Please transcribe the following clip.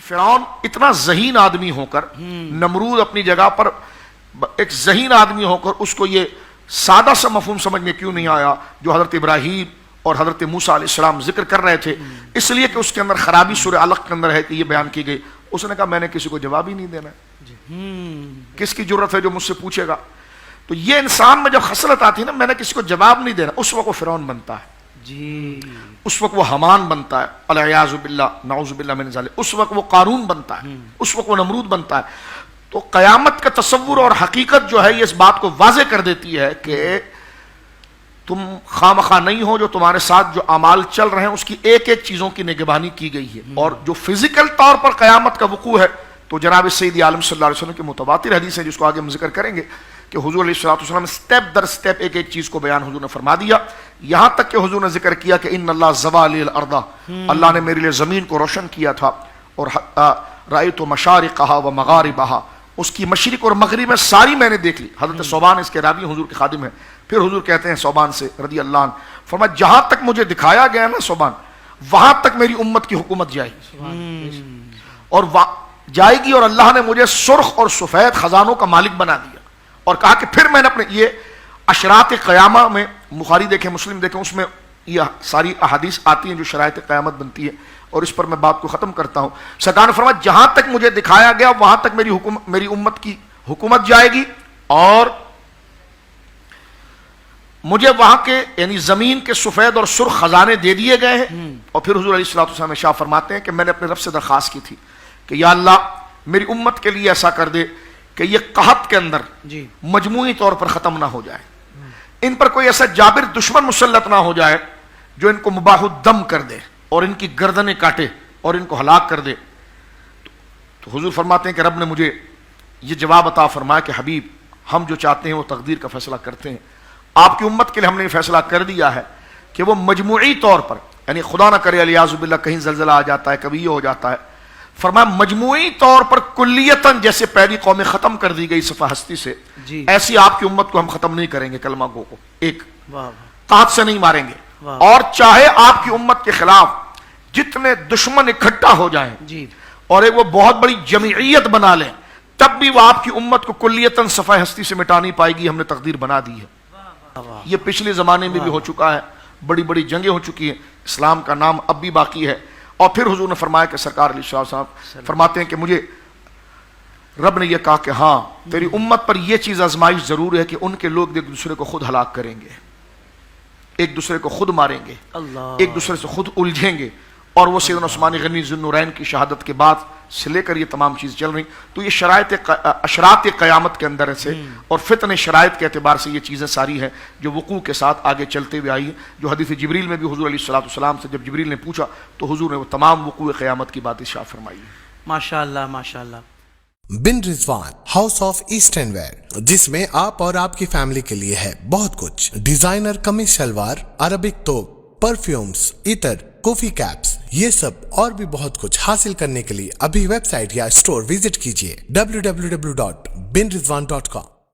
فرعون اتنا ذہین آدمی ہو کر، نمرود اپنی جگہ پر ایک ذہین آدمی ہو کر، اس کو یہ سادہ سا مفہوم سمجھ میں کیوں نہیں آیا جو حضرت ابراہیم اور حضرت موسیٰ علیہ السلام ذکر کر رہے تھے؟ اس لیے کہ اس کے اندر خرابی سورہ علق کے اندر ہے کہ یہ بیان کی گئی. اس نے کہا میں نے کسی کو جواب ہی نہیں دینا ہے، کس کی جرت ہے جو مجھ سے پوچھے گا؟ تو یہ انسان میں جب خصلت آتی ہے نا، میں نے کسی کو جواب نہیں دینا، اس وقت وہ فرعون بنتا ہے، اس وقت وہ حمان بنتا ہے، العیاذ باللہ، نعوذ باللہ من ذلک، اس وقت وہ قارون بنتا ہے، اس وقت وہ نمرود بنتا ہے. تو قیامت کا تصور اور حقیقت جو ہے یہ اس بات کو واضح کر دیتی ہے کہ تم خواہ نہیں ہو، جو تمہارے ساتھ جو اعمال چل رہے ہیں اس کی ایک ایک چیزوں کی نگہبانی کی گئی ہے. اور جو فزیکل طور پر قیامت کا وقوع ہے تو جناب سید عالم صلی اللہ علیہ وسلم کی متواتر حدیث ہے، جس کو آگے ہم ذکر کریں گے، کہ حضور علیہ الصلوۃ والسلام سٹیپ در سٹیپ ایک ایک چیز کو بیان حضور نے فرما دیا. یہاں تک کہ حضور نے ذکر کیا کہ ان اللہ زوالی الارض، اللہ نے میرے لیے زمین کو روشن کیا تھا، اور رأیت مشارقہا و مغاربہا، اس کی مشرق اور مغرب میں ساری میں نے دیکھ لی. حضرت صوبان اس کے راوی حضور کے خادم ہیں. پھر حضور کہتے ہیں صوبان سے رضی اللہ عنہ، فرمایا جہاں تک مجھے دکھایا گیا نا صوبان، وہاں تک میری امت کی حکومت جائے گی، اور جائے گی، اور اللہ نے مجھے سرخ اور سفید خزانوں کا مالک بنا دیا. اور کہا کہ پھر میں نے اپنے یہ اشراط قیامہ میں، بخاری دیکھیں مسلم دیکھیں، اس میں یہ ساری احادیث آتی ہیں جو شرائط قیامت بنتی ہے، اور اس پر میں بات کو ختم کرتا ہوں. سرکار نے فرمایا جہاں تک مجھے دکھایا گیا وہاں تک میری امت کی حکومت جائے گی، اور مجھے وہاں کے یعنی زمین کے سفید اور سرخ خزانے دے دیے گئے ہیں. اور پھر حضور علیہ الصلوۃ والسلام ارشاد فرماتے ہیں کہ میں نے اپنے رب سے درخواست کی تھی کہ یا اللہ میری امت کے لیے ایسا کر دے کہ یہ قحط کے اندر مجموعی طور پر ختم نہ ہو جائے، ان پر کوئی ایسا جابر دشمن مسلط نہ ہو جائے جو ان کو مباح الدم کر دے اور ان کی گردنیں کاٹے اور ان کو ہلاک کر دے. تو حضور فرماتے ہیں کہ رب نے مجھے یہ جواب عطا فرمایا کہ حبیب، ہم جو چاہتے ہیں وہ تقدیر کا فیصلہ کرتے ہیں. آپ کی امت کے لیے ہم نے یہ فیصلہ کر دیا ہے کہ وہ مجموعی طور پر، یعنی خدا نہ کرے الیاذ باللہ کہیں زلزلہ آ جاتا ہے، کبھی یہ ہو جاتا ہے، فرمایا مجموعی طور پر کلیتاً جیسے پہلی قومیں ختم کر دی گئی صفحہ ہستی سے، ایسی آپ کی امت کو ہم ختم نہیں کریں گے. کلمہ گو کو ایک قحط سے نہیں ماریں گے، اور چاہے آپ کی امت کے خلاف جتنے دشمن اکٹھا ہو جائیں اور ایک وہ بہت بڑی جمعیت بنا لیں، تب بھی وہ آپ کی امت کو کلیتاً صفحہ ہستی سے مٹا نہیں پائے گی. ہم نے تقدیر بنا دی ہے. یہ پچھلے زمانے میں بھی ہو چکا ہے، بڑی بڑی جنگیں ہو چکی ہیں، اسلام کا نام اب بھی باقی ہے. اور پھر حضور نے فرمایا کہ سرکار علیہ الصلوۃ والسلام فرماتے ہیں کہ مجھے رب نے یہ کہا کہ ہاں تیری امت پر یہ چیز آزمائش ضرور ہے کہ ان کے لوگ ایک دوسرے کو خود ہلاک کریں گے، ایک دوسرے کو خود ماریں گے، ایک دوسرے سے خود الجھیں گے. اور وہ سیدنا عثمان غنی ذو النورین کی شہادت کے بعد سے لے کر یہ تمام چیز چل رہی. تو یہ اشراط قیامت کے اندر سے اور فتن شرائط کے اعتبار سے یہ چیزیں ساری ہیں جو وقوع کے ساتھ آگے چلتے ہوئے آئی ہیں، جو حدیث جبریل میں بھی حضور علیہ الصلوۃ والسلام سے جب جبریل نے پوچھا تو حضور نے وہ تمام وقوع قیامت کی بات ارشاد فرمائی. ماشاء اللہ ماشاء اللہ. بن رضوان ہاؤس آف ایسٹرن ویئر، جس میں آپ اور آپ کی فیملی کے لیے ہے بہت کچھ. ڈیزائنر قمیص شلوار، عربک توپ، پرفیومز، عطر، کافی کیپس، یہ سب اور بھی بہت کچھ حاصل کرنے کے لیے ابھی ویب سائٹ یا اسٹور وزٹ کیجیے www.binrizwan.com.